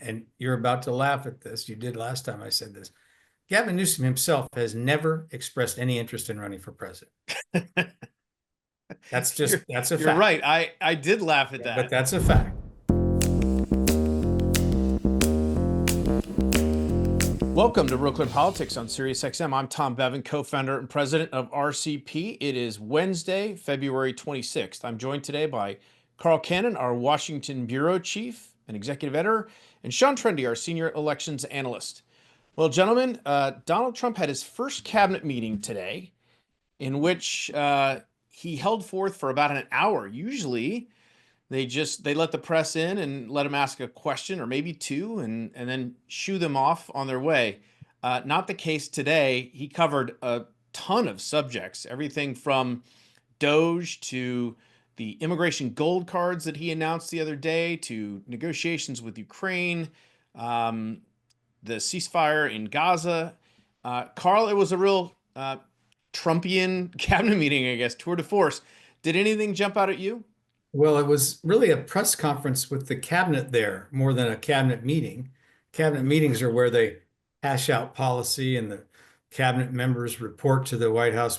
and you're about to laugh at this. You did last time I said this. Gavin Newsom himself has never expressed any interest in running for president. That's a fact. You're right. I did laugh at that. But that's a fact. Welcome to Real Clear Politics on SiriusXM. I'm Tom Bevan, co-founder and president of RCP. It is Wednesday, February 26th. I'm joined today by Carl Cannon, our Washington bureau chief and executive editor, and Sean Trende, our senior elections analyst. Well, gentlemen, Donald Trump had his first cabinet meeting today in which he held forth for about an hour. Usually they let the press in and let him ask a question or maybe two and then shoo them off on their way. Not the case today. He covered a ton of subjects, everything from DOGE to the immigration gold cards that he announced the other day to negotiations with Ukraine, the ceasefire in Gaza. Carl, it was a real Trumpian cabinet meeting, I guess, tour de force. Did anything jump out at you? Well, it was really a press conference with the cabinet there more than a cabinet meeting. Cabinet meetings are where they hash out policy and the cabinet members report to the White House.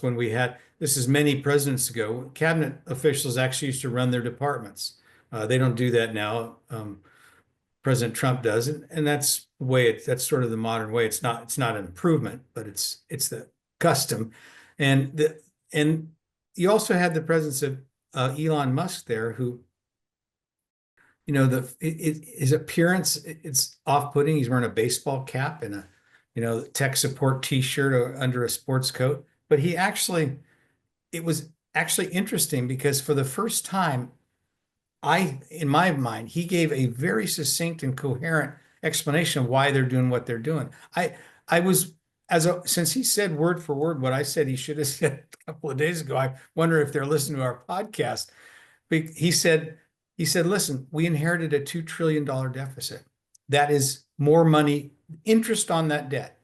This is many presidents ago, cabinet officials actually used to run their departments. They don't do that now. President Trump does it, and that's the way that's sort of the modern way. It's not an improvement, but it's the custom. And you also had the presence of Elon Musk there, who, his appearance, it's off-putting. He's wearing a baseball cap and a tech support T-shirt under a sports coat. But it was actually interesting because for the first time, in my mind, he gave a very succinct and coherent explanation of why they're doing what they're doing. Since he said word for word what I said he should have said a couple of days ago, I wonder if they're listening to our podcast. He said, listen, we inherited a $2 trillion deficit. That is more money, interest on that debt,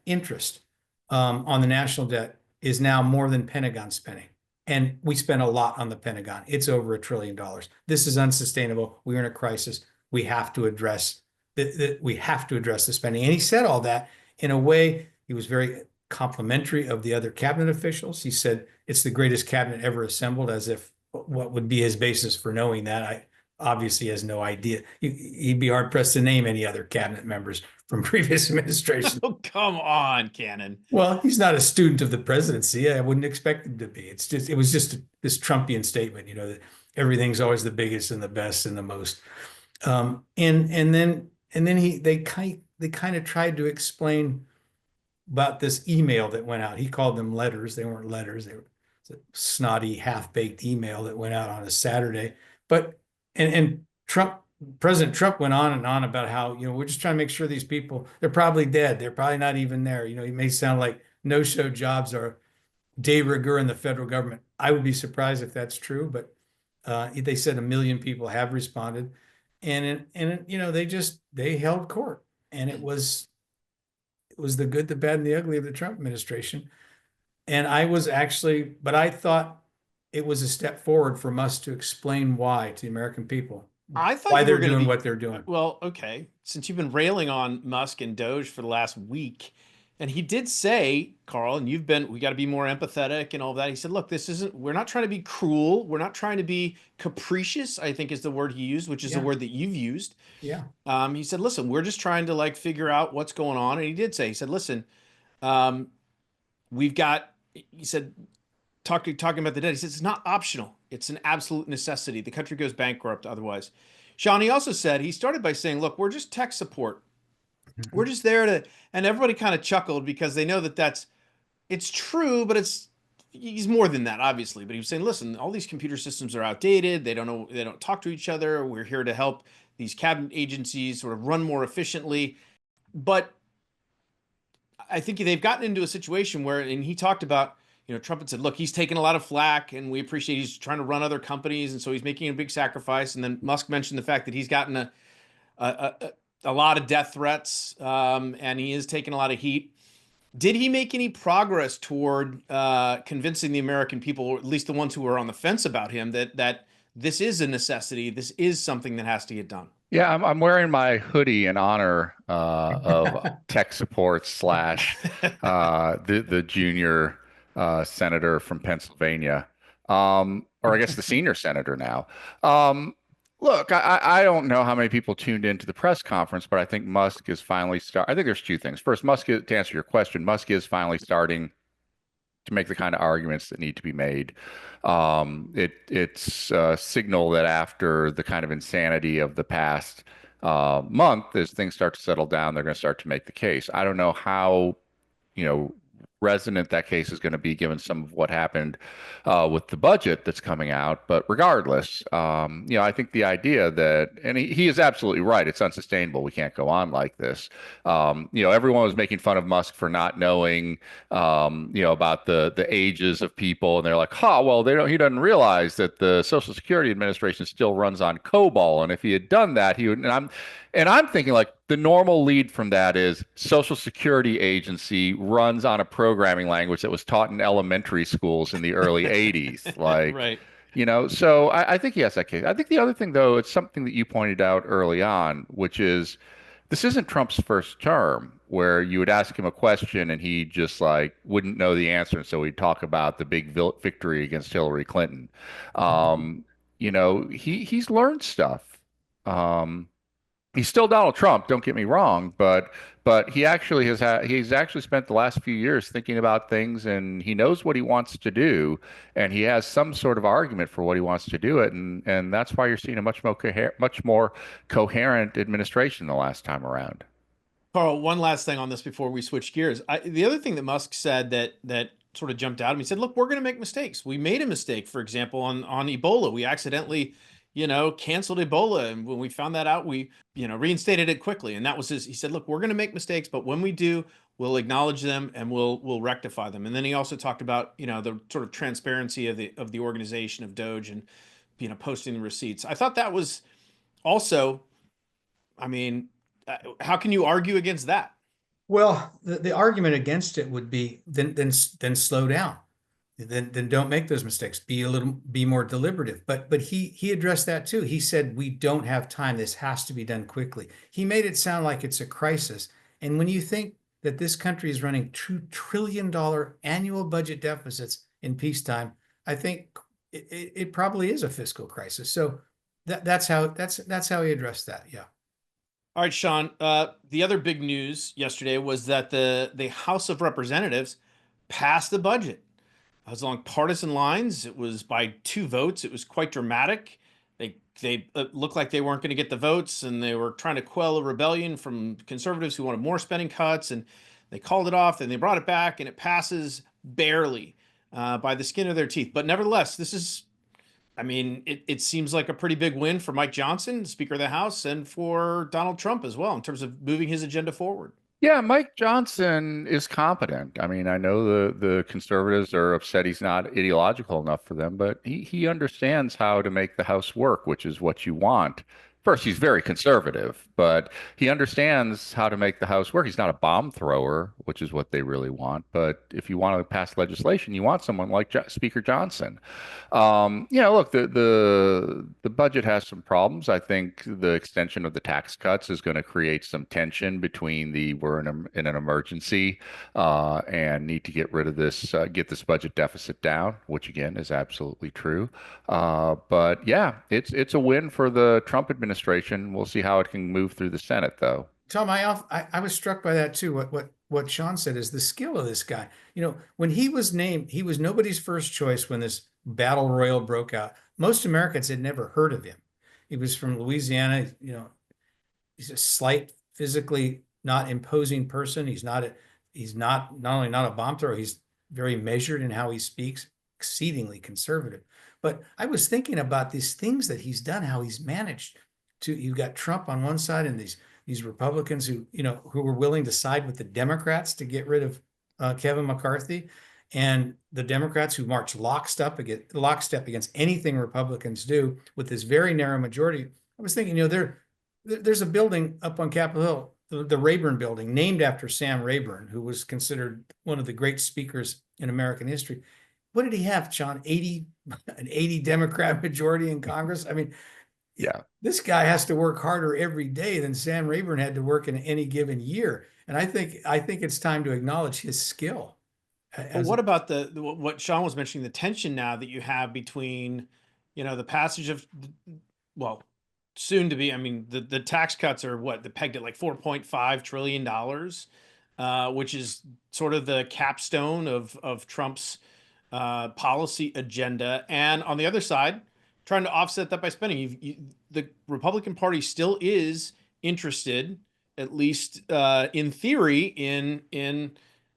on the national debt is now more than Pentagon spending. And we spent a lot on the Pentagon. It's over $1 trillion. This is unsustainable. We're in a crisis. We have to address the spending. And he said all that in a way. He was very complimentary of the other cabinet officials. He said it's the greatest cabinet ever assembled, as if what would be his basis for knowing that. I obviously has no idea. He'd be hard pressed to name any other cabinet members from previous administrations. Oh, come on, Cannon. Well, he's not a student of the presidency. I wouldn't expect him to be. It was just this Trumpian statement, that everything's always the biggest and the best and the most. And then they kind of tried to explain about this email that went out. He called them letters. They weren't letters. They were a snotty, half-baked email that went out on a Saturday. But President Trump went on and on about how, we're just trying to make sure these people, they're probably dead. They're probably not even there. He may sound like no-show jobs are de rigueur in the federal government. I would be surprised if that's true, but they said 1 million people have responded. And they held court. And it was the good, the bad, and the ugly of the Trump administration. And I thought it was a step forward for Musk to explain why to the American people. I thought why they're doing what they're doing. Well, okay. Since you've been railing on Musk and DOGE for the last week, and he did say, Carl, and we got to be more empathetic and all that. He said, look, we're not trying to be cruel. We're not trying to be capricious, I think is the word he used, which is the word that you've used. Yeah. He said, listen, we're just trying to figure out what's going on. And he said, listen, he said, talking about the debt, he said, it's not optional. It's an absolute necessity. The country goes bankrupt otherwise. Sean, he also said, he started by saying, look, we're just tech support. We're just there and everybody kind of chuckled because they know it's true, but he's more than that, obviously. But he was saying, listen, all these computer systems are outdated. They don't talk to each other. We're here to help these cabinet agencies sort of run more efficiently. But I think they've gotten into a situation where, and he talked about, Trump had said, look, he's taking a lot of flack and we appreciate he's trying to run other companies. And so he's making a big sacrifice. And then Musk mentioned the fact that he's gotten a lot of death threats and he is taking a lot of heat. Did he make any progress toward convincing the American people, or at least the ones who are on the fence about him, that this is a necessity, this is something that has to get done? Yeah, I'm wearing my hoodie in honor of tech support slash the junior senator from Pennsylvania, or I guess the senior senator now. Look, I don't know how many people tuned into the press conference, but I think Musk is finally start. I think there's two things. First, to answer your question, Musk is finally starting to make the kind of arguments that need to be made. It's a signal that after the kind of insanity of the past month, as things start to settle down, they're going to start to make the case. I don't know how, you know, resonant that case is going to be given some of what happened with the budget that's coming out. But regardless, I think the idea that, and he is absolutely right, it's unsustainable. We can't go on like this. Everyone was making fun of Musk for not knowing, about the ages of people, and they're like, well, he doesn't realize that the Social Security Administration still runs on COBOL, and if he had done that, he would. And I'm thinking like the normal lead from that is Social Security Agency runs on a programming language that was taught in elementary schools in the early 80s. Like, Right. so I think he has that case. I think the other thing, though, it's something that you pointed out early on, which is this isn't Trump's first term where you would ask him a question and he just like wouldn't know the answer. And so he'd talk about the big victory against Hillary Clinton. He's learned stuff. Um, He's still Donald Trump, don't get me wrong, but he's actually spent the last few years thinking about things, and he knows what he wants to do, and he has some sort of argument for what he wants to do it, and that's why you're seeing a much more coherent administration the last time around. Carl, one last thing on this before we switch gears. The other thing that Musk said that sort of jumped out at me, he said, "Look, we're going to make mistakes. We made a mistake, for example, on Ebola. We accidentally, canceled Ebola, and when we found that out, we, reinstated it quickly." And that was He said, "Look, we're going to make mistakes, but when we do, we'll acknowledge them and we'll rectify them." And then he also talked about, the sort of transparency of the organization of DOGE and, posting the receipts. I thought that was also, I mean, how can you argue against that? Well, the argument against it would be then slow down. Then don't make those mistakes. Be more deliberative. But he addressed that too. He said we don't have time. This has to be done quickly. He made it sound like it's a crisis. And when you think that this country is running $2 trillion annual budget deficits in peacetime, I think it probably is a fiscal crisis. So that's how he addressed that. Yeah. All right, Sean. The other big news yesterday was that the House of Representatives passed the budget. It was along partisan lines. It was by 2 votes. It was quite dramatic. They looked like they weren't going to get the votes, and they were trying to quell a rebellion from conservatives who wanted more spending cuts, and they called it off, and they brought it back, and it passes barely by the skin of their teeth. But nevertheless, it seems like a pretty big win for Mike Johnson, Speaker of the House, and for Donald Trump as well in terms of moving his agenda forward. Yeah, Mike Johnson is competent. I mean, I know the conservatives are upset he's not ideological enough for them, but he understands how to make the House work, which is what you want. First, he's very conservative, but he understands how to make the House work. He's not a bomb thrower, which is what they really want. But if you want to pass legislation, you want someone like Speaker Johnson. Look, the budget has some problems. I think the extension of the tax cuts is going to create some tension between we're in an emergency and need to get rid of this, get this budget deficit down, which again is absolutely true. But yeah, it's a win for the Trump administration. We'll see how it can move through the Senate, though. Tom, I was struck by that too. What Sean said is the skill of this guy. When he was named, he was nobody's first choice when this battle royal broke out. Most Americans had never heard of him. He was from Louisiana. He's a slight, physically not imposing person. He's not only not a bomb thrower, he's very measured in how he speaks, exceedingly conservative. But I was thinking about these things that he's done, how he's managed to. You've got Trump on one side and these Republicans who were willing to side with the Democrats to get rid of Kevin McCarthy, and the Democrats who march lockstep against anything Republicans do with this very narrow majority. I was thinking, there's a building up on Capitol Hill, the Rayburn Building, named after Sam Rayburn, who was considered one of the great speakers in American history. What did he have, John? An 80 Democrat majority in Congress? I mean, Yeah. This guy has to work harder every day than Sam Rayburn had to work in any given year. And I think it's time to acknowledge his skill. But As what about what Sean was mentioning, the tension now that you have between, the passage of, well, soon to be, I mean, the tax cuts are what, pegged at like $4.5 trillion, which is sort of the capstone of Trump's policy agenda. And on the other side, trying to offset that by spending. The Republican Party still is interested, at least in theory, in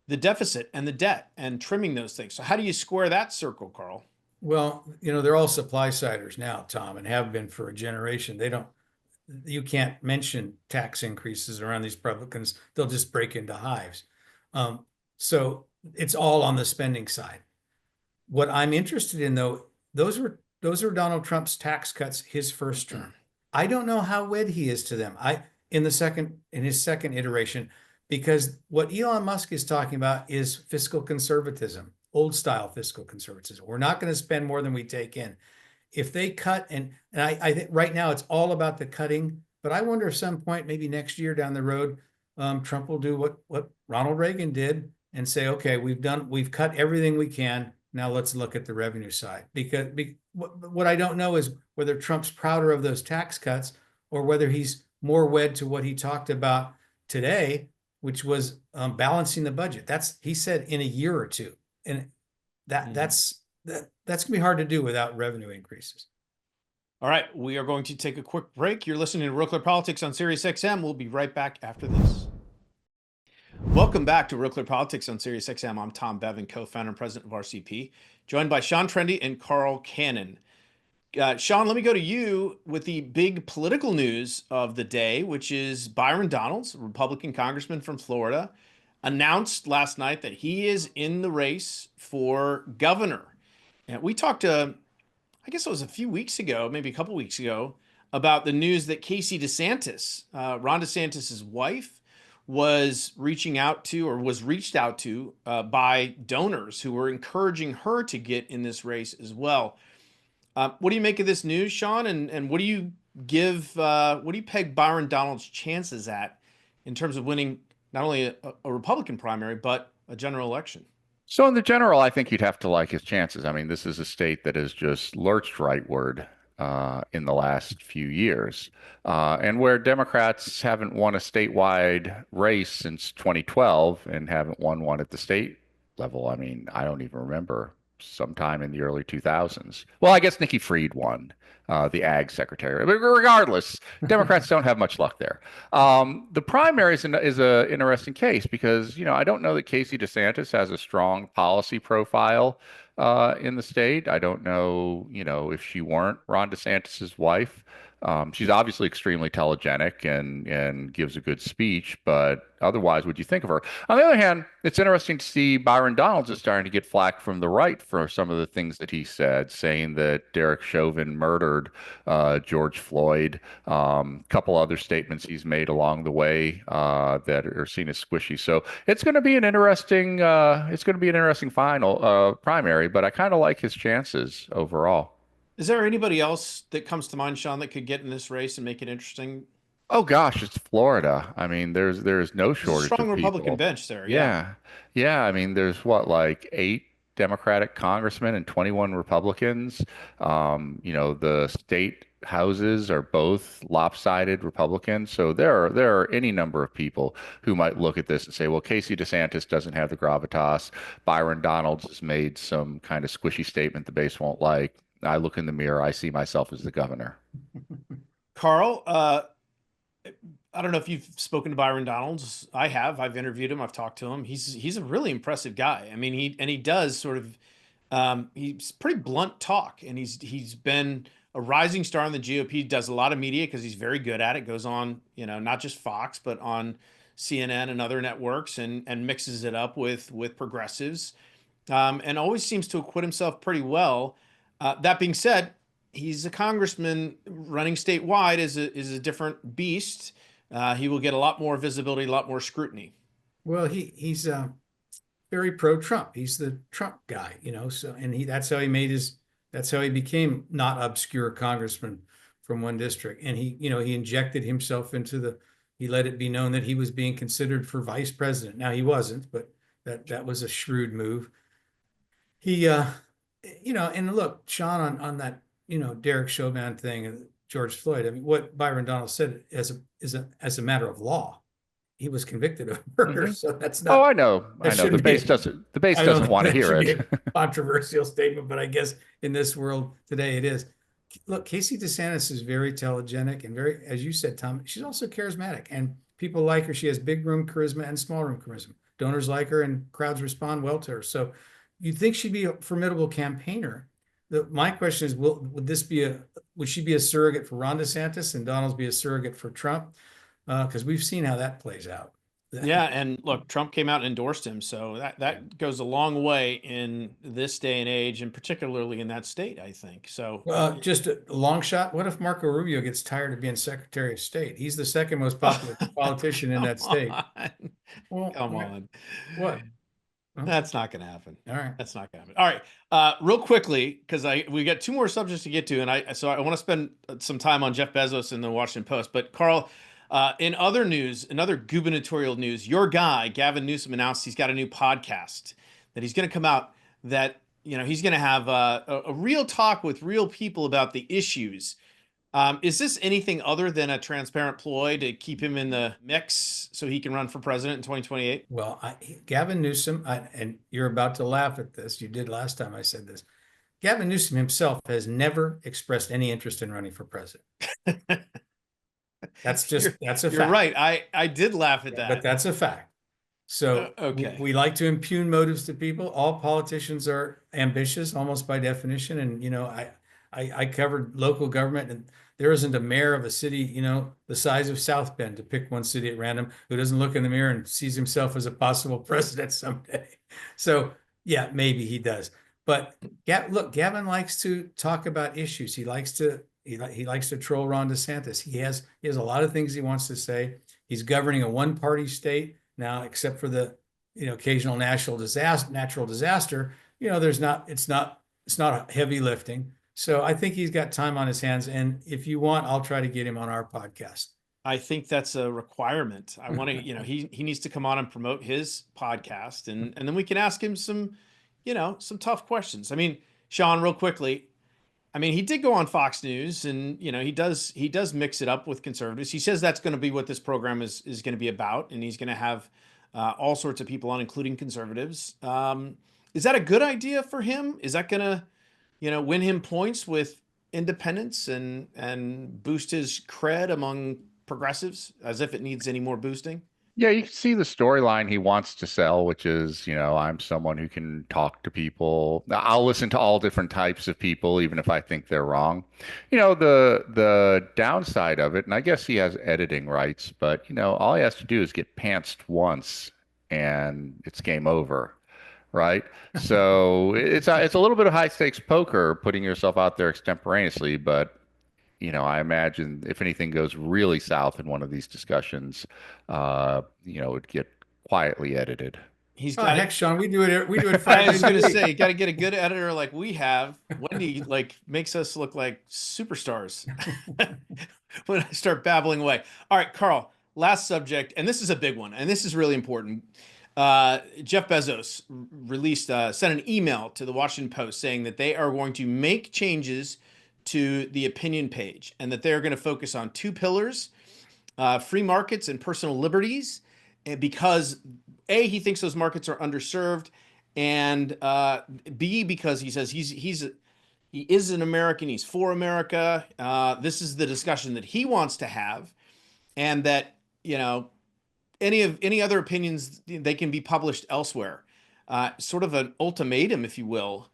the deficit and the debt and trimming those things. So how do you square that circle, Carl? Well, they're all supply siders now, Tom, and have been for a generation. You can't mention tax increases around these Republicans. They'll just break into hives. So it's all on the spending side. What I'm interested in, though, those were Donald Trump's tax cuts his first term. I don't know how wed he is to them. In his second iteration, because what Elon Musk is talking about is fiscal conservatism, old style fiscal conservatism. We're not going to spend more than we take in. If they cut, and I think right now it's all about the cutting, but I wonder if some point, maybe next year down the road, Trump will do what Ronald Reagan did and say, okay, we've cut everything we can. Now let's look at the revenue side. Because what I don't know is whether Trump's prouder of those tax cuts or whether he's more wed to what he talked about today, which was balancing the budget. He said in a year or two, and that's gonna be hard to do without revenue increases. All right, we are going to take a quick break. You're listening to Real Clear Politics on Sirius XM. We'll be right back after this. Welcome back to Real Clear Politics on Sirius XM. I'm Tom Bevan, co-founder and president of RCP, joined by Sean Trende and Carl Cannon. Sean, let me go to you with the big political news of the day, which is Byron Donalds, Republican congressman from Florida, announced last night that he is in the race for governor. And we talked to, I guess it was a few weeks ago, maybe a couple weeks ago, about the news that Casey DeSantis, Ron DeSantis's wife, was reached out to by donors who were encouraging her to get in this race as well. What do you make of this news, Sean? And what do you peg Byron Donalds' chances at in terms of winning not only a Republican primary, but a general election? So in the general, I think you'd have to like his chances. I mean, this is a state that has just lurched rightward in the last few years, and where Democrats haven't won a statewide race since 2012 and haven't won one at the state level. I mean, I don't even remember sometime in the early 2000s. Well, I guess Nikki Fried won, the ag secretary. But regardless, Democrats don't have much luck there. The primary is an interesting case because, I don't know that Casey DeSantis has a strong policy profile in the state. I don't know, if she weren't Ron DeSantis's wife. She's obviously extremely telegenic and gives a good speech, but otherwise, what'd you think of her? On the other hand, it's interesting to see Byron Donalds is starting to get flack from the right for some of the things that he said, saying that Derek Chauvin murdered George Floyd. A couple other statements he's made along the way that are seen as squishy. So it's going to be an interesting final primary, but I kind of like his chances overall. Is there anybody else that comes to mind, Sean, that could get in this race and make it interesting? Oh gosh, it's Florida. I mean, there's no There's a shortage strong of Republican people. bench there. Yeah. Yeah. I mean, there's what, like 8 Democratic congressmen and 21 Republicans. The state houses are both lopsided Republicans. So there are any number of people who might look at this and say, well, Casey DeSantis doesn't have the gravitas. Byron Donalds has made some kind of squishy statement the base won't like. I look in the mirror, I see myself as the governor. Carl, I don't know if you've spoken to Byron Donalds. I have. I've interviewed him. I've talked to him. He's a really impressive guy. I mean, he does sort of he's pretty blunt talk, and he's been a rising star in the GOP. Does a lot of media because he's very good at it. Goes on, not just Fox, but on CNN and other networks, and mixes it up with progressives, and always seems to acquit himself pretty well. That being said, he's a congressman. Running statewide is a different beast. He will get a lot more visibility, a lot more scrutiny. Well, he's very pro-Trump. He's the Trump guy, so, and that's how he became not obscure congressman from one district. And he injected himself he let it be known that he was being considered for vice president. Now he wasn't, but that was a shrewd move. He, and look, Sean, on that, Derek Chauvin thing, George Floyd, I mean, what Byron Donalds said as a matter of law, he was convicted of murder. So that's Oh, not, I know. The base doesn't want to hear should be it. a controversial statement, but I guess in this world today it is. Look, Casey DeSantis is very telegenic and very, as you said, Tom, she's also charismatic and people like her. She has big room charisma and small room charisma. Donors like her and crowds respond well to her. So you'd think she'd be a formidable campaigner. My question is, would she be a surrogate for Ron DeSantis and Donalds be a surrogate for Trump? Because we've seen how that plays out. Yeah, and look, Trump came out and endorsed him, so that goes a long way in this day and age, and particularly in that state, I think. So, just a long shot. What if Marco Rubio gets tired of being Secretary of State? He's the second most popular politician in that state. Well, come on. What? That's not going to happen. All right. That's not going to happen. All right. Real quickly, because we got two more subjects to get to, and I want to spend some time on Jeff Bezos in the Washington Post. But Carl, in other gubernatorial news, your guy Gavin Newsom announced he's got a new podcast that he's going to come out. That he's going to have a real talk with real people about the issues. Is this anything other than a transparent ploy to keep him in the mix so he can run for president in 2028? Well, Gavin Newsom, and you're about to laugh at this. You did last time I said this. Gavin Newsom himself has never expressed any interest in running for president. That's a fact. You're right. I did laugh at that. But that's a fact. So okay. We like to impugn motives to people. All politicians are ambitious, almost by definition. And, I covered local government, and there isn't a mayor of a city, the size of South Bend, to pick one city at random, who doesn't look in the mirror and sees himself as a possible president someday. So yeah, maybe he does. But look, Gavin likes to talk about issues. He likes to troll Ron DeSantis. He has a lot of things he wants to say. He's governing a one-party state now, except for the occasional natural disaster. It's not heavy lifting. So I think he's got time on his hands. And if you want, I'll try to get him on our podcast. I think that's a requirement. I want to, he needs to come on and promote his podcast, and then we can ask him some tough questions. I mean, Sean, real quickly, I mean, he did go on Fox News, and he does mix it up with conservatives. He says that's going to be what this program is going to be about, and he's going to have all sorts of people on, including conservatives. Is that a good idea for him? Is that going to win him points with independents and boost his cred among progressives, as if it needs any more boosting? Yeah, you can see the storyline he wants to sell, which is, I'm someone who can talk to people. I'll listen to all different types of people, even if I think they're wrong. The downside of it, and I guess he has editing rights, but, all he has to do is get pantsed once and it's game over. Right. So it's a little bit of high stakes poker, putting yourself out there extemporaneously. But, I imagine if anything goes really south in one of these discussions, it would get quietly edited. He's got heck, Sean, we do it 5 I was going to say, you got to get a good editor like we have. Wendy makes us look like superstars when I start babbling away. All right, Carl, last subject, and this is a big one, and this is really important. Jeff Bezos sent an email to the Washington Post saying that they are going to make changes to the opinion page, and that they're going to focus on two pillars, free markets and personal liberties, and because A, he thinks those markets are underserved, and B, because he says he is an American, he's for America. This is the discussion that he wants to have, and that, any other opinions, they can be published elsewhere. Sort of an ultimatum, if you will,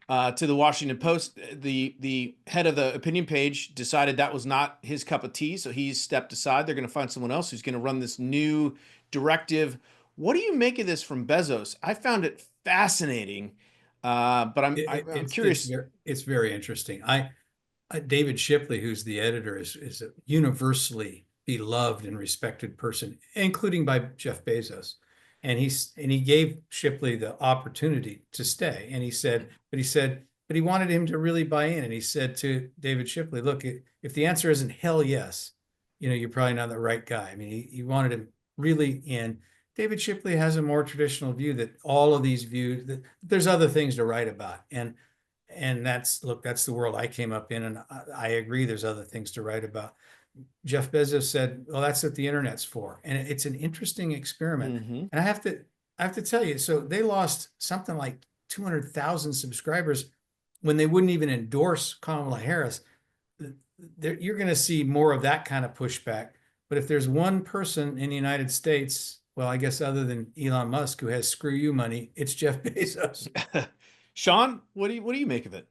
to the Washington Post. The head of the opinion page decided that was not his cup of tea, so he's stepped aside. They're going to find someone else who's going to run this new directive. What do you make of this from Bezos? I found it fascinating, but I'm curious. It's very interesting. David Shipley, who's the editor, is a universally beloved and respected person, including by Jeff Bezos. And he gave Shipley the opportunity to stay. And he said, but he wanted him to really buy in. And he said to David Shipley, look, if the answer isn't hell yes, you're probably not the right guy. I mean, he wanted him really in. David Shipley has a more traditional view that all of these views, that there's other things to write about. And that's the world I came up in. And I agree there's other things to write about. Jeff Bezos said, well, that's what the internet's for. And it's an interesting experiment. Mm-hmm. And I have to tell you, so they lost something like 200,000 subscribers when they wouldn't even endorse Kamala Harris. You're going to see more of that kind of pushback. But if there's one person in the United States, well, I guess other than Elon Musk, who has screw you money, it's Jeff Bezos. Sean, what do you make of it?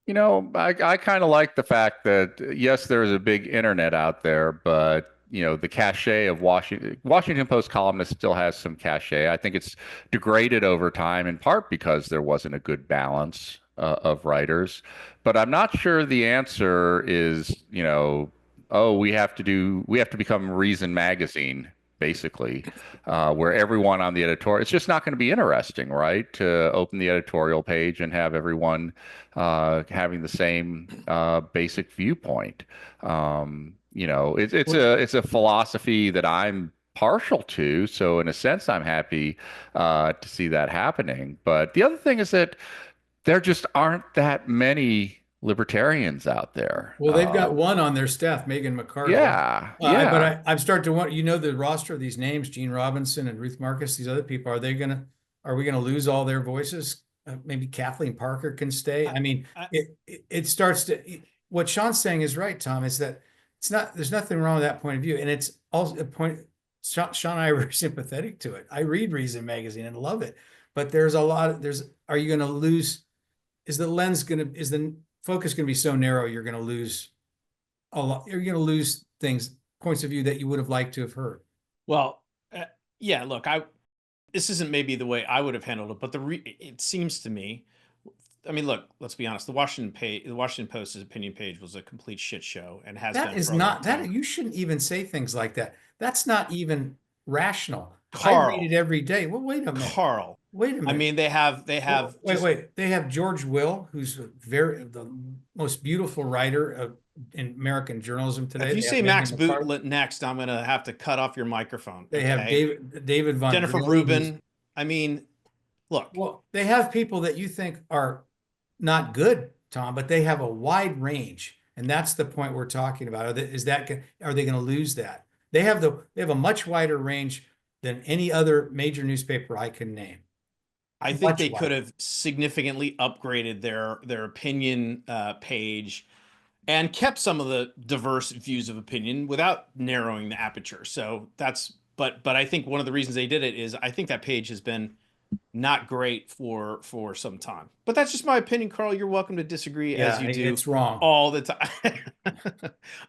I kind of like the fact that, yes, there's a big internet out there, but the cachet of Washington Post columnist still has some cachet. I think it's degraded over time, in part because there wasn't a good balance of writers. But I'm not sure the answer is, oh, we have to become Reason Magazine, basically, where everyone on the editorial, it's just not going to be interesting, right? To open the editorial page and have everyone having the same basic viewpoint. It's a philosophy that I'm partial to. So in a sense, I'm happy to see that happening. But the other thing is that there just aren't that many libertarians out there. Well, they've got one on their staff, Megan McCarthy. Yeah. But I'm starting to wonder, the roster of these names, Gene Robinson and Ruth Marcus, these other people, are we going to lose all their voices? Maybe Kathleen Parker can stay. I mean, it starts to, what Sean's saying is right, Tom, is that there's nothing wrong with that point of view. And it's also a point, Sean and I are very sympathetic to it. I read Reason Magazine and love it, but are you going to lose, is the focus going to be so narrow you're going to lose a lot? You're going to lose points of view that you would have liked to have heard. Well, yeah. Look, this isn't maybe the way I would have handled it, but it seems to me. I mean, look. Let's be honest. The Washington Post's opinion page was a complete shit show, and has that is not that. You shouldn't even say things like that. That's not even rational. Carl, I read it every day. Well, wait a minute, Carl. Wait a minute. I mean, they have. Wait. They have George Will, who's the most beautiful writer in American journalism today. If you say Max Boot next, I'm going to have to cut off your microphone. They have David Von Jennifer Rubin. I mean, look. Well, they have people that you think are not good, Tom, but they have a wide range, and that's the point we're talking about. Are they going to lose that? They have a much wider range than any other major newspaper I can name. I think they could have significantly upgraded their opinion page and kept some of the diverse views of opinion without narrowing the aperture. So but I think one of the reasons they did it is I think that page has been not great for some time. But that's just my opinion, Carl. You're welcome to disagree as you do. It's wrong all the time.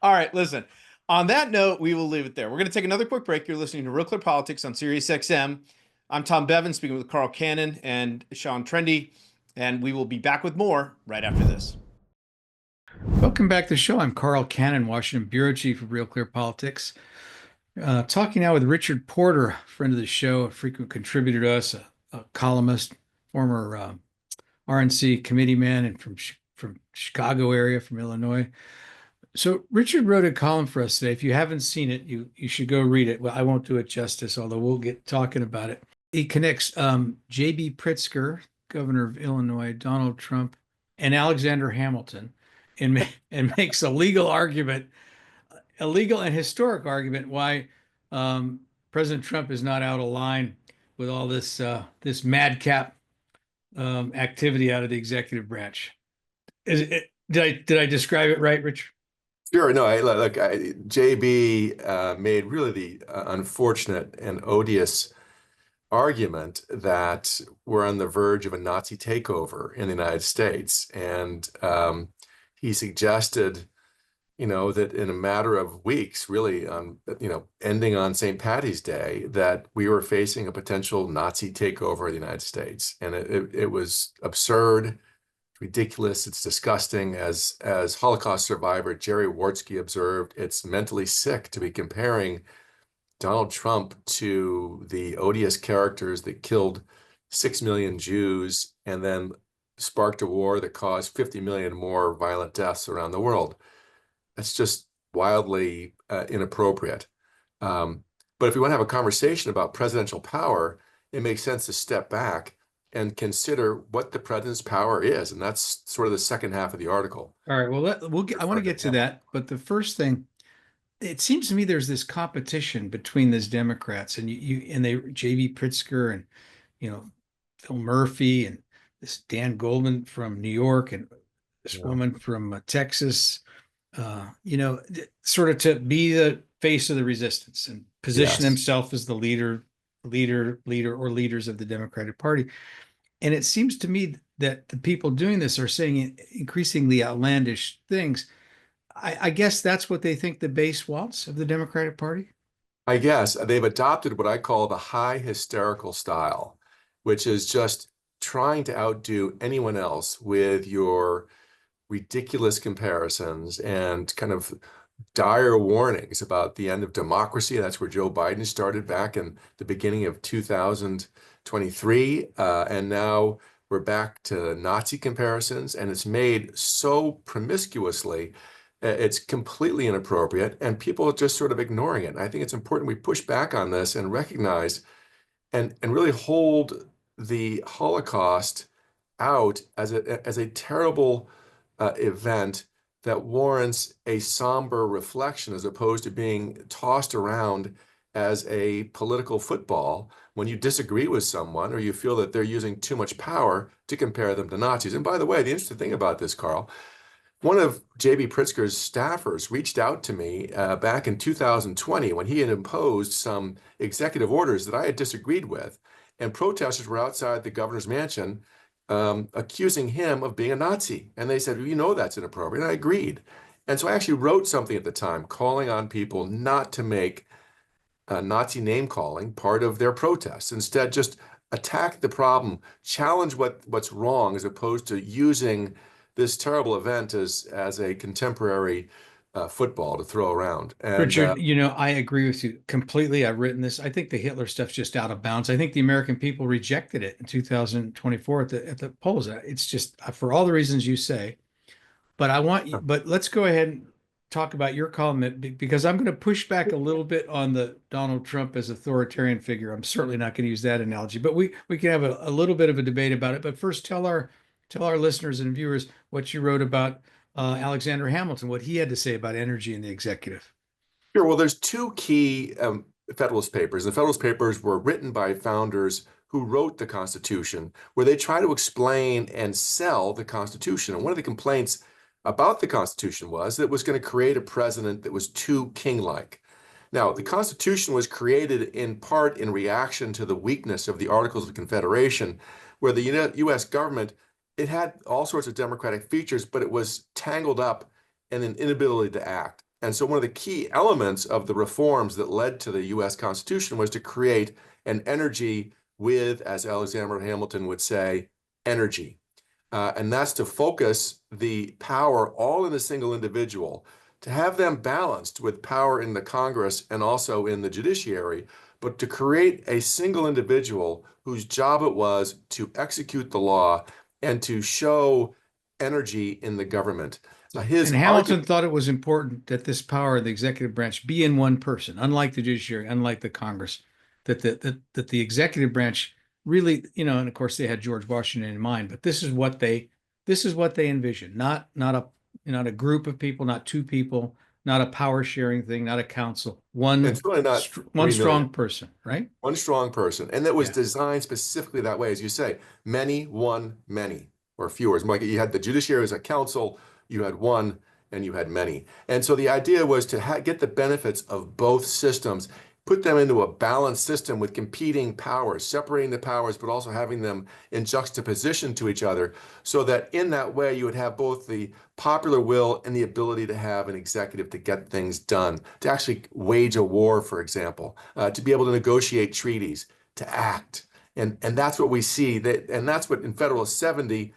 All right, listen. On that note, we will leave it there. We're going to take another quick break. You're listening to Real Clear Politics on Sirius XM. I'm Tom Bevan, speaking with Carl Cannon and Sean Trende, and we will be back with more right after this. Welcome back to the show. I'm Carl Cannon, Washington Bureau Chief of Real Clear Politics. Talking now with Richard Porter, friend of the show, a frequent contributor to us, a columnist, former RNC committeeman, and from Chicago area, from Illinois. So Richard wrote a column for us today. If you haven't seen it, you should go read it. Well, I won't do it justice, although we'll get talking about it. He connects J.B. Pritzker, governor of Illinois, Donald Trump, and Alexander Hamilton, and makes a legal and historic argument why President Trump is not out of line with all this madcap activity out of the executive branch. Did I describe it right, Richard? Sure. No, look, JB made really the unfortunate and odious argument that we're on the verge of a Nazi takeover in the United States. And he suggested, that in a matter of weeks, really, ending on St. Patty's Day, that we were facing a potential Nazi takeover of the United States. And it was absurd. Ridiculous. It's disgusting. As Holocaust survivor Jerry Wartsky observed, it's mentally sick to be comparing Donald Trump to the odious characters that killed 6 million Jews and then sparked a war that caused 50 million more violent deaths around the world. That's just wildly inappropriate. But if we want to have a conversation about presidential power, it makes sense to step back and consider what the president's power is. And that's sort of the second half of the article. All right. Well, I want to get to that, but the first thing, it seems to me there's this competition between these Democrats and JB Pritzker and Phil Murphy and this Dan Goldman from New York and this woman from Texas. Sort of to be the face of the resistance and position himself as the leader or leaders of the Democratic Party. And it seems to me that the people doing this are saying increasingly outlandish things. I guess that's what they think the base wants of the Democratic Party. I guess they've adopted what I call the high hysterical style, which is just trying to outdo anyone else with your ridiculous comparisons and kind of dire warnings about the end of democracy. That's where Joe Biden started back in the beginning of 2023. And now we're back to Nazi comparisons, and it's made so promiscuously, it's completely inappropriate, and people are just sort of ignoring it. And I think it's important we push back on this and recognize and really hold the Holocaust out as a terrible event that warrants a somber reflection as opposed to being tossed around as a political football when you disagree with someone or you feel that they're using too much power to compare them to Nazis. And by the way, the interesting thing about this, Carl, one of J.B. Pritzker's staffers reached out to me back in 2020 when he had imposed some executive orders that I had disagreed with, and protesters were outside the governor's mansion accusing him of being a Nazi. And they said, well, you know that's inappropriate. And I agreed. And so I actually wrote something at the time calling on people not to make Nazi name calling part of their protests. Instead, just attack the problem, challenge what's wrong, as opposed to using this terrible event as a contemporary football to throw around. And Richard, I agree with you completely. I've written this. I think the Hitler stuff's just out of bounds. I think the American people rejected it in 2024 at the polls. It's just for all the reasons you say. But let's go ahead and talk about your column, because I'm going to push back a little bit on the Donald Trump as authoritarian figure. I'm certainly not going to use that analogy, but we can have a little bit of a debate about it. But first, tell our listeners and viewers what you wrote about Alexander Hamilton, what he had to say about energy in the executive. Sure. Well, there's two key Federalist Papers. The Federalist Papers were written by founders who wrote the Constitution, where they try to explain and sell the Constitution. And one of the complaints about the Constitution was that it was going to create a president that was too king-like. Now, the Constitution was created in part in reaction to the weakness of the Articles of Confederation, where the U.S. government, it had all sorts of democratic features, but it was tangled up in an inability to act. And so one of the key elements of the reforms that led to the U.S. Constitution was to create an energy with, as Alexander Hamilton would say, energy. And that's to focus the power all in a single individual, to have them balanced with power in the Congress and also in the judiciary, but to create a single individual whose job it was to execute the law and to show energy in the government. And Hamilton thought it was important that this power of the executive branch be in one person, unlike the judiciary, unlike the Congress, that the executive branch really, and of course they had George Washington in mind, but this is what they envisioned, not a group of people, not two people, not a power sharing thing, not a council, one strong person, right? One strong person. And that was designed specifically that way, as you say, many, one, many, or fewer. Like you had the judiciary as a council, you had one, and you had many. And so the idea was to get the benefits of both systems, put them into a balanced system with competing powers, separating the powers, but also having them in juxtaposition to each other, so that in that way you would have both the popular will and the ability to have an executive to get things done, to actually wage a war, for example, to be able to negotiate treaties, to act. And that's what we see, and that's what in Federalist 70,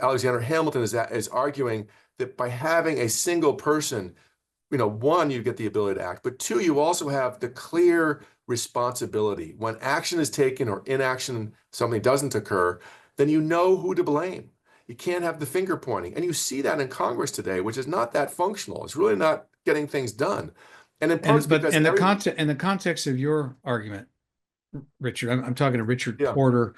Alexander Hamilton is arguing, that by having a single person, one, you get the ability to act, but two, you also have the clear responsibility. When action is taken or inaction, something doesn't occur, then you know who to blame. You can't have the finger pointing. And you see that in Congress today, which is not that functional. It's really not getting things done. And in part, But because in the context of your argument, Richard, I'm talking to Richard Yeah. Porter,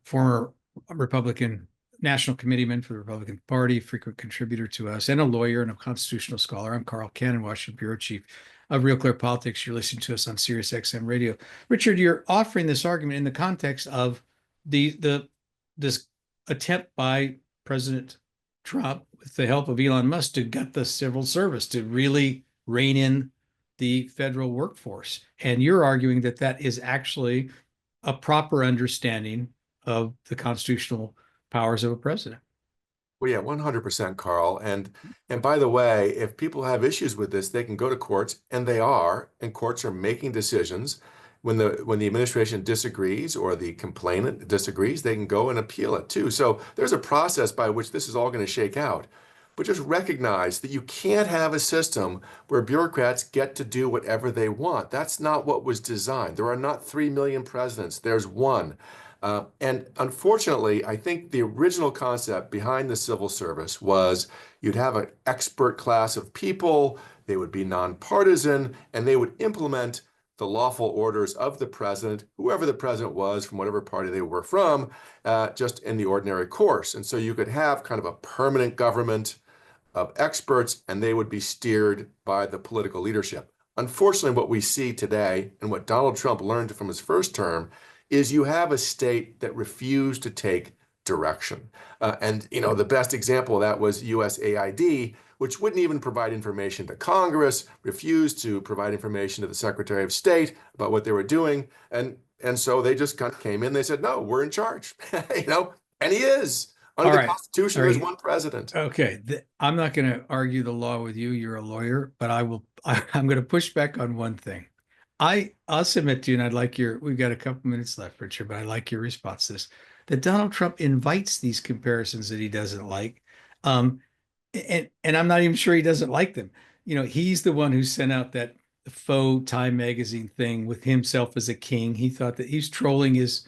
former Republican national committeeman for the Republican Party, frequent contributor to us, and a lawyer and a constitutional scholar. I'm Carl Cannon, Washington bureau chief of Real Clear Politics. You're listening to us on Sirius XM radio. Richard, you're offering this argument in the context of this attempt by President Trump, with the help of Elon Musk, to gut the civil service, to really rein in the federal workforce. And you're arguing that that is actually a proper understanding of the constitutional powers of a president. Well, yeah, 100%, Carl. And by the way, if people have issues with this, they can go to courts, and they are, and courts are making decisions. When the administration disagrees or the complainant disagrees, they can go and appeal it too. So there's a process by which this is all going to shake out. But just recognize that you can't have a system where bureaucrats get to do whatever they want. That's not what was designed. There are not 3 million presidents. There's one. And unfortunately, I think the original concept behind the civil service was you'd have an expert class of people, they would be nonpartisan, and they would implement the lawful orders of the president, whoever the president was, from whatever party they were from, just in the ordinary course. And so you could have kind of a permanent government of experts, and they would be steered by the political leadership. Unfortunately, what we see today, and what Donald Trump learned from his first term, is you have a state that refused to take direction. And the best example of that was USAID, which wouldn't even provide information to Congress, refused to provide information to the Secretary of State about what they were doing. And so they just kind of came in, they said, no, we're in charge, and he is. Under the Constitution, there's one president. Okay, I'm not going to argue the law with you. You're a lawyer, but I'm going to push back on one thing. I'll submit to you, and we've got a couple minutes left, Richard, but I like your response to this, that Donald Trump invites these comparisons that he doesn't like. And I'm not even sure he doesn't like them. He's the one who sent out that faux Time magazine thing with himself as a king. He thought that he's trolling his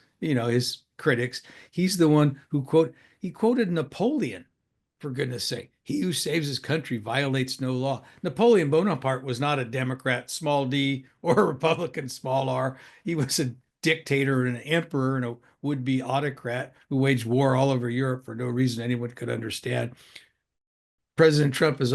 critics. He's the one who quoted Napoleon, for goodness sake. He who saves his country violates no law. Napoleon Bonaparte was not a Democrat, small d, or a Republican, small r. He was a dictator and an emperor and a would-be autocrat who waged war all over Europe for no reason anyone could understand. President Trump is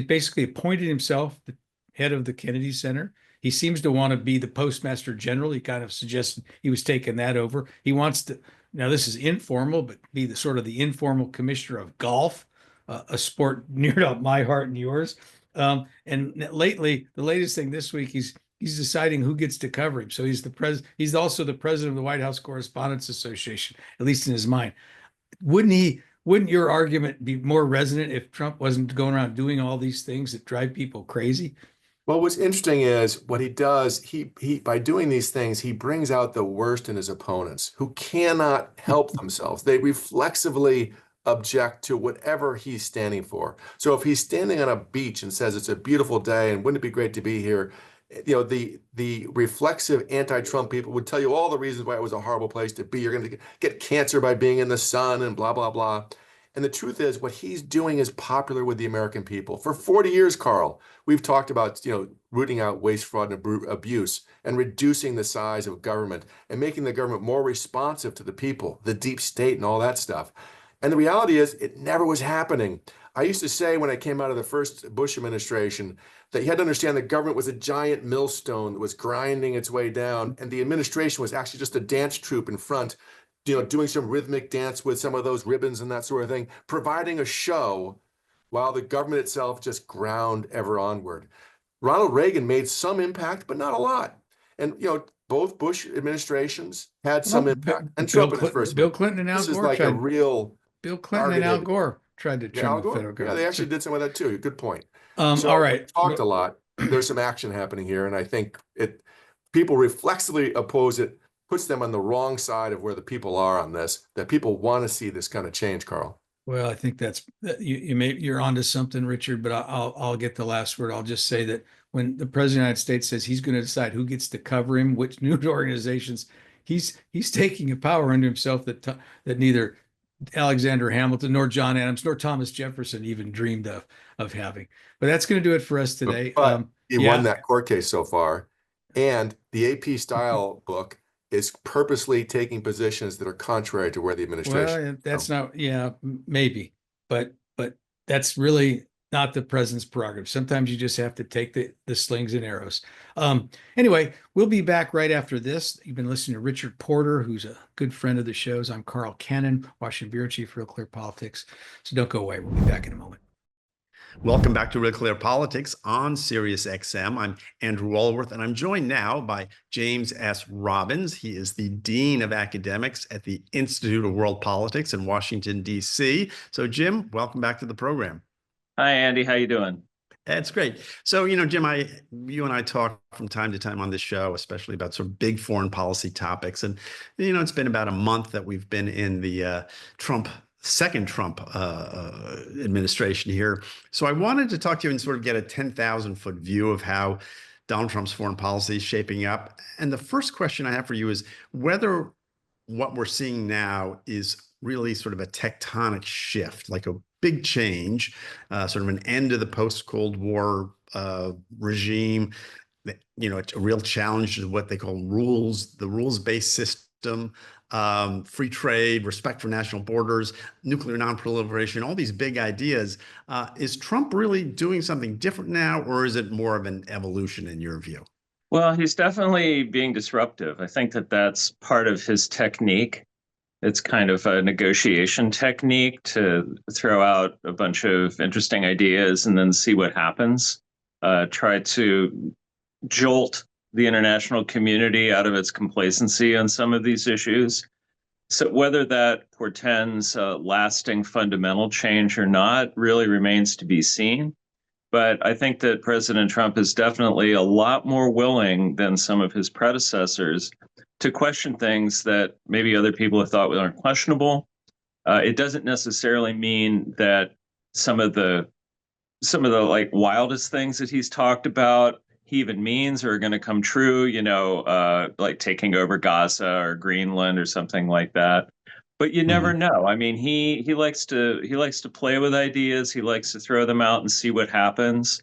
basically appointed himself the head of the Kennedy Center. He seems to want to be the postmaster general. He kind of suggested he was taking that over. He wants to, now this is informal, but be the sort of the informal commissioner of golf, a sport near to my heart and yours. And lately, the latest thing this week, he's deciding who gets to cover him. So he's also the president of the White House Correspondents Association, at least in his mind. Wouldn't your argument be more resonant if Trump wasn't going around doing all these things that drive people crazy? Well, what's interesting is what he does, he by doing these things, he brings out the worst in his opponents who cannot help themselves. They reflexively object to whatever he's standing for. So if he's standing on a beach and says it's a beautiful day and wouldn't it be great to be here, the reflexive anti-Trump people would tell you all the reasons why it was a horrible place to be. You're going to get cancer by being in the sun and blah, blah, blah. And the truth is, what he's doing is popular with the American people. For 40 years, Carl, we've talked about, rooting out waste, fraud, and abuse, and reducing the size of government, and making the government more responsive to the people, the deep state, and all that stuff. And the reality is, it never was happening. I used to say when I came out of the first Bush administration that you had to understand the government was a giant millstone that was grinding its way down, and the administration was actually just a dance troupe in front, doing some rhythmic dance with some of those ribbons and that sort of thing, providing a show while the government itself just ground ever onward. Ronald Reagan made some impact, but not a lot. And, both Bush administrations had some impact. And Trump in his first. Bill Clinton and Al Gore. This is like a real. Bill Clinton and Al Gore tried to trim the federal government. Yeah, they actually did some of that too. Good point. So all right. Talked a lot. There's some action happening here. And I think people reflexively oppose it, puts them on the wrong side of where the people are on this, that people want to see this kind of change, Carl. Well, I think you're onto something, Richard, but I'll get the last word. I'll just say that when the president of the United States says he's going to decide who gets to cover him, which news organizations he's taking a power unto himself that neither Alexander Hamilton nor John Adams nor Thomas Jefferson even dreamed of having. But that's going to do it for us today. But he yeah. won that court case so far. And the AP style book is purposely taking positions that are contrary to where the administration. Well, that's not, maybe, but that's really not the president's prerogative. Sometimes you just have to take the slings and arrows. Anyway, we'll be back right after this. You've been listening to Richard Porter, who's a good friend of the show's. I'm Carl Cannon, Washington Bureau Chief, Real Clear Politics. So don't go away. We'll be back in a moment. Welcome back to Real Clear Politics on Sirius XM. I'm Andrew Walworth, and I'm joined now by James S. Robbins. He is the Dean of Academics at the Institute of World Politics in Washington, D.C. So, Jim, welcome back to the program. Hi, Andy. How you doing? That's great. So, Jim, you and I talk from time to time on this show, especially about sort of big foreign policy topics. And, it's been about a month that we've been in the second Trump administration here. So I wanted to talk to you and sort of get a 10,000-foot view of how Donald Trump's foreign policy is shaping up. And the first question I have for you is whether what we're seeing now is really sort of a tectonic shift, like a big change, sort of an end of the post-Cold War regime, a real challenge to what they call the rules-based system, free trade, respect for national borders, nuclear non-proliferation, all these big ideas. Is Trump really doing something different now, or is it more of an evolution in your view? Well, he's definitely being disruptive. I think that that's part of his technique. It's kind of a negotiation technique to throw out a bunch of interesting ideas and then see what happens. Try to jolt the international community out of its complacency on some of these issues. So whether that portends lasting fundamental change or not really remains to be seen. But I think that President Trump is definitely a lot more willing than some of his predecessors to question things that maybe other people have thought weren't questionable. It doesn't necessarily mean that some of the like wildest things that he's talked about he even means are going to come true, like taking over Gaza or Greenland or something like that. But you never know. I mean, he likes to play with ideas. He likes to throw them out and see what happens.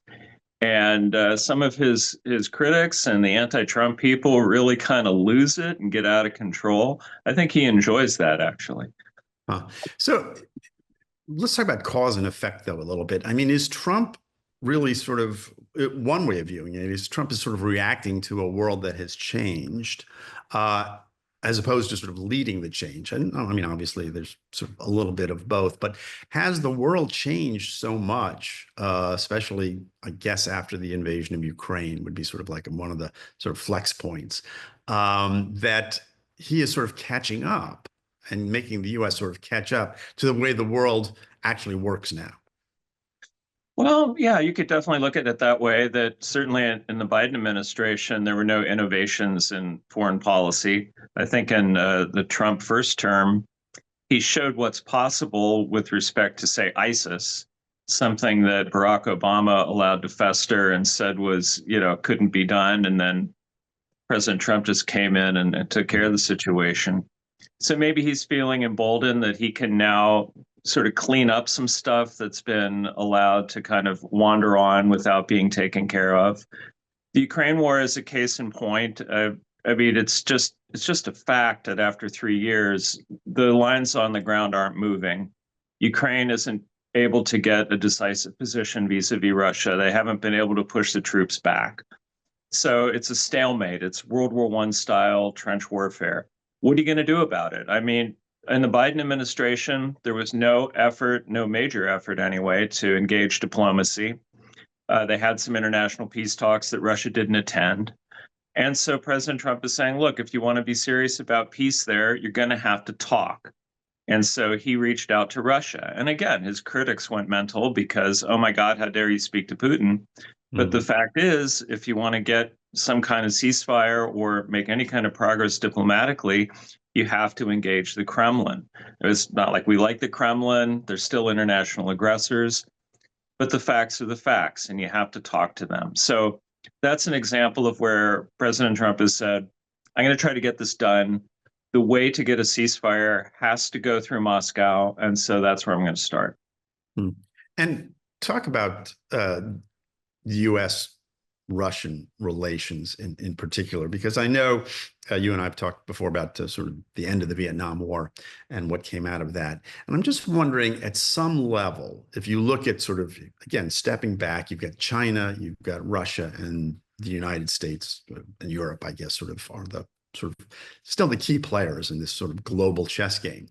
And some of his critics and the anti-Trump people really kind of lose it and get out of control. I think he enjoys that, actually. So let's talk about cause and effect, though, a little bit. I mean, is Trump really sort of, one way of viewing it is Trump is sort of reacting to a world that has changed, as opposed to sort of leading the change? And I mean, obviously, there's sort of a little bit of both, but has the world changed so much, especially, I guess, after the invasion of Ukraine would be sort of like one of the sort of flex points, that he is sort of catching up and making the U.S. sort of catch up to the way the world actually works now? Well, yeah, you could definitely look at it that way, that certainly in the Biden administration, there were no innovations in foreign policy. I think in the Trump first term, he showed what's possible with respect to, say, ISIS, something that Barack Obama allowed to fester and said was, couldn't be done. And then President Trump just came in and took care of the situation. So maybe he's feeling emboldened that he can now sort of clean up some stuff that's been allowed to kind of wander on without being taken care of. The Ukraine war is a case in point. I mean, it's just a fact that after 3 years, the lines on the ground aren't moving. Ukraine isn't able to get a decisive position vis-a-vis Russia. They haven't been able to push the troops back. So it's a stalemate. It's World War I style trench warfare. What are you going to do about it? I mean, in the Biden administration, there was no effort, no major effort anyway, to engage diplomacy. They had some international peace talks that Russia didn't attend. And so President Trump is saying, look, if you want to be serious about peace there, you're going to have to talk. And so he reached out to Russia. And again, his critics went mental because, oh my God, how dare you speak to Putin? But the fact is, if you want to get some kind of ceasefire or make any kind of progress diplomatically, you have to engage the Kremlin. It's not like we like the Kremlin. They're still international aggressors. But the facts are the facts, and you have to talk to them. So that's an example of where President Trump has said, I'm going to try to get this done. The way to get a ceasefire has to go through Moscow. And so that's where I'm going to start. And talk about U.S.-Russian relations in particular, because I know you and I have talked before about sort of the end of the Vietnam War and what came out of that. And I'm just wondering, at some level, if you look at sort of, again, stepping back, you've got China, you've got Russia, and the United States and Europe, I guess, sort of are the sort of still the key players in this sort of global chess game.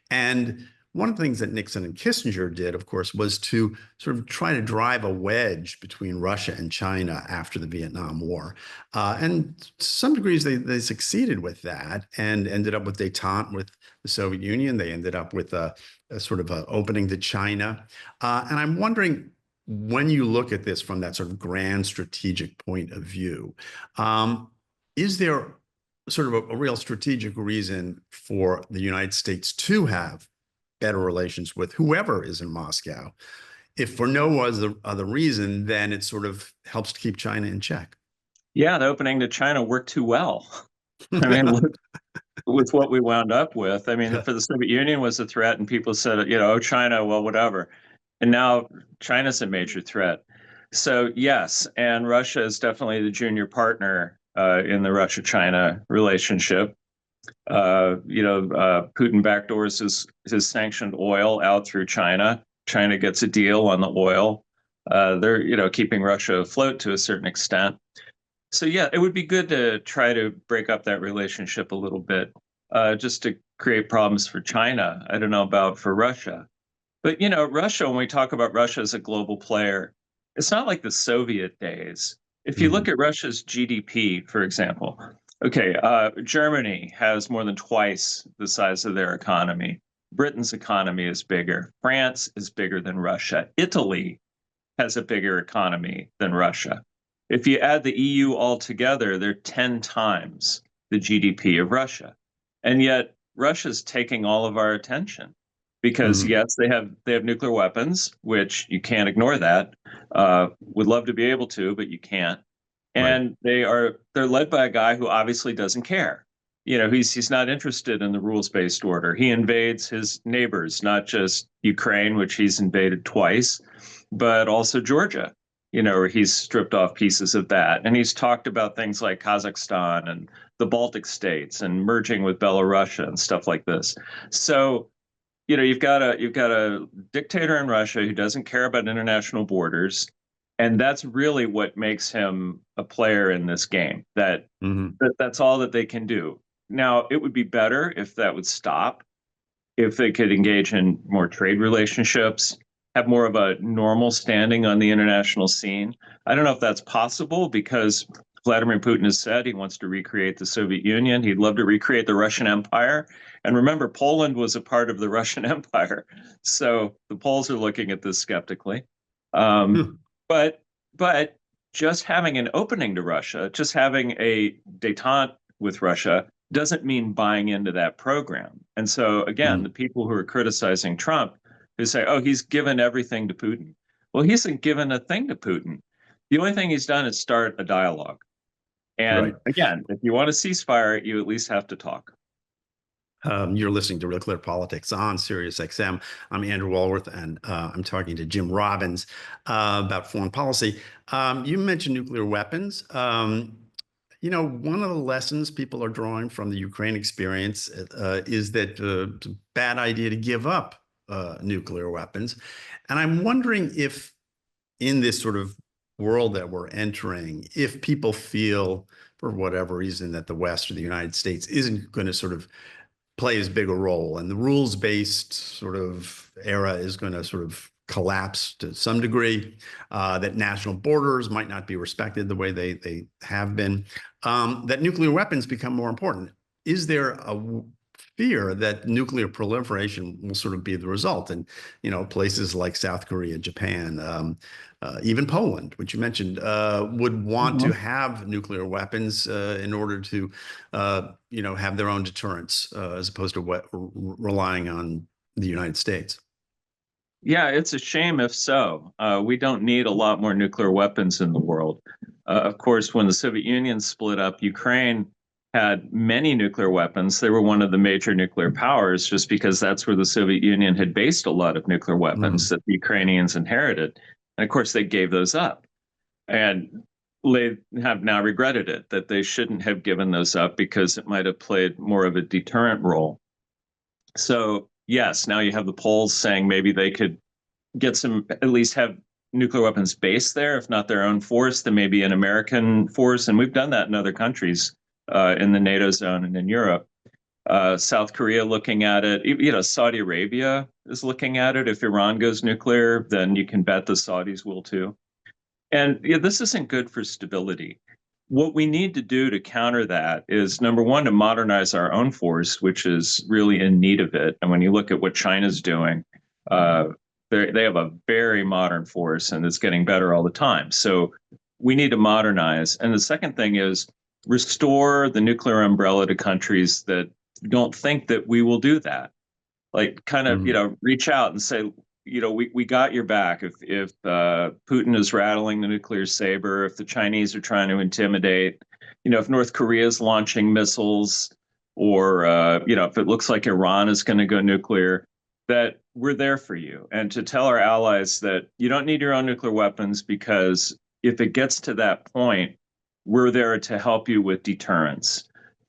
And one of the things that Nixon and Kissinger did, of course, was to sort of try to drive a wedge between Russia and China after the Vietnam War. And to some degrees, they succeeded with that and ended up with détente with the Soviet Union. They ended up with a sort of a opening to China. And I'm wondering, when you look at this from that sort of grand strategic point of view, is there sort of a real strategic reason for the United States to have better relations with whoever is in Moscow? If for no other reason, then it sort of helps to keep China in check. Yeah, the opening to China worked too well. I mean, with what we wound up with. I mean, for the Soviet Union was a threat, and people said, you know, oh, China, well, whatever. And now China's a major threat. So yes, and Russia is definitely the junior partner in the Russia-China relationship. Putin backdoors his sanctioned oil out through China. China gets a deal on the oil. They're, keeping Russia afloat to a certain extent. So yeah, it would be good to try to break up that relationship a little bit, just to create problems for China. I don't know about for Russia. But, Russia, when we talk about Russia as a global player, it's not like the Soviet days. If you look at Russia's GDP, for example, okay, Germany has more than twice the size of their economy. Britain's economy is bigger. France is bigger than Russia. Italy has a bigger economy than Russia. If you add the EU all together, they're 10 times the GDP of Russia. And yet Russia's taking all of our attention. Because yes, they have nuclear weapons, which you can't ignore that. Would love to be able to, but you can't. And they're led by a guy who obviously doesn't care. He's not interested in the rules-based order. He invades his neighbors, not just Ukraine, which he's invaded twice, but also Georgia. Where he's stripped off pieces of that. And he's talked about things like Kazakhstan and the Baltic states and merging with Belarus and stuff like this. So you've got a dictator in Russia who doesn't care about international borders, and that's really what makes him a player in this game. That's all that they can do. Now, it would be better if that would stop, if they could engage in more trade relationships, have more of a normal standing on the international scene. I don't know if that's possible because Vladimir Putin has said he wants to recreate the Soviet Union. He'd love to recreate the Russian Empire. And remember, Poland was a part of the Russian Empire. So the Poles are looking at this skeptically. But just having an opening to Russia, just having a détente with Russia doesn't mean buying into that program. And so, again, the people who are criticizing Trump, who say, oh, he's given everything to Putin. Well, he hasn't given a thing to Putin. The only thing he's done is start a dialogue. And again, if you want a ceasefire, you at least have to talk. You're listening to Real Clear Politics on Sirius XM. I'm Andrew Walworth, and I'm talking to Jim Robbins about foreign policy. You mentioned nuclear weapons. One of the lessons people are drawing from the Ukraine experience is that it's a bad idea to give up nuclear weapons. And I'm wondering if in this sort of world that we're entering, if people feel for whatever reason that the West or the United States isn't going to sort of play as big a role and the rules-based sort of era is going to sort of collapse to some degree, that national borders might not be respected the way they have been, that nuclear weapons become more important. Is there a fear that nuclear proliferation will sort of be the result? And, places like South Korea, Japan, even Poland, which you mentioned, would want to have nuclear weapons in order to, have their own deterrence as opposed to relying on the United States. Yeah, it's a shame if so. We don't need a lot more nuclear weapons in the world. Of course, when the Soviet Union split up, Ukraine had many nuclear weapons. They were one of the major nuclear powers just because that's where the Soviet Union had based a lot of nuclear weapons that the Ukrainians inherited. And of course, they gave those up. And they have now regretted it, that they shouldn't have given those up because it might have played more of a deterrent role. So, yes, now you have the Poles saying maybe they could get some, at least have nuclear weapons based there, if not their own force, then maybe an American force. And we've done that in other countries in the NATO zone and in Europe. South Korea looking at it. You know, Saudi Arabia is looking at it. If Iran goes nuclear, then you can bet the Saudis will too. And this isn't good for stability. What we need to do to counter that is, number one, to modernize our own force, which is really in need of it. And when you look at what China's doing, they have a very modern force and it's getting better all the time. So we need to modernize. And the second thing is restore the nuclear umbrella to countries that don't think that we will do that. Like kind of, reach out and say, we got your back. If Putin is rattling the nuclear saber, if the Chinese are trying to intimidate, if North Korea is launching missiles, or if it looks like Iran is going to go nuclear, that we're there for you. And to tell our allies that you don't need your own nuclear weapons, because if it gets to that point, we're there to help you with deterrence.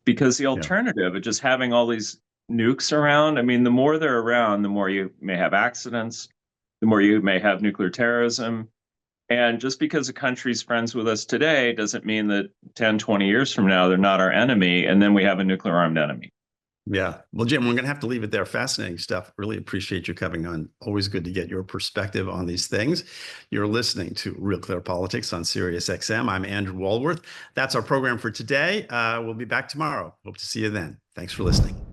Because the alternative of just having all these nukes around, I mean, the more they're around, the more you may have accidents, the more you may have nuclear terrorism. And just because a country's friends with us today doesn't mean that 10, 20 years from now, they're not our enemy, and then we have a nuclear armed enemy. Yeah. Well, Jim, we're going to have to leave it there. Fascinating stuff. Really appreciate you coming on. Always good to get your perspective on these things. You're listening to Real Clear Politics on Sirius XM. I'm Andrew Walworth. That's our program for today. We'll be back tomorrow. Hope to see you then. Thanks for listening.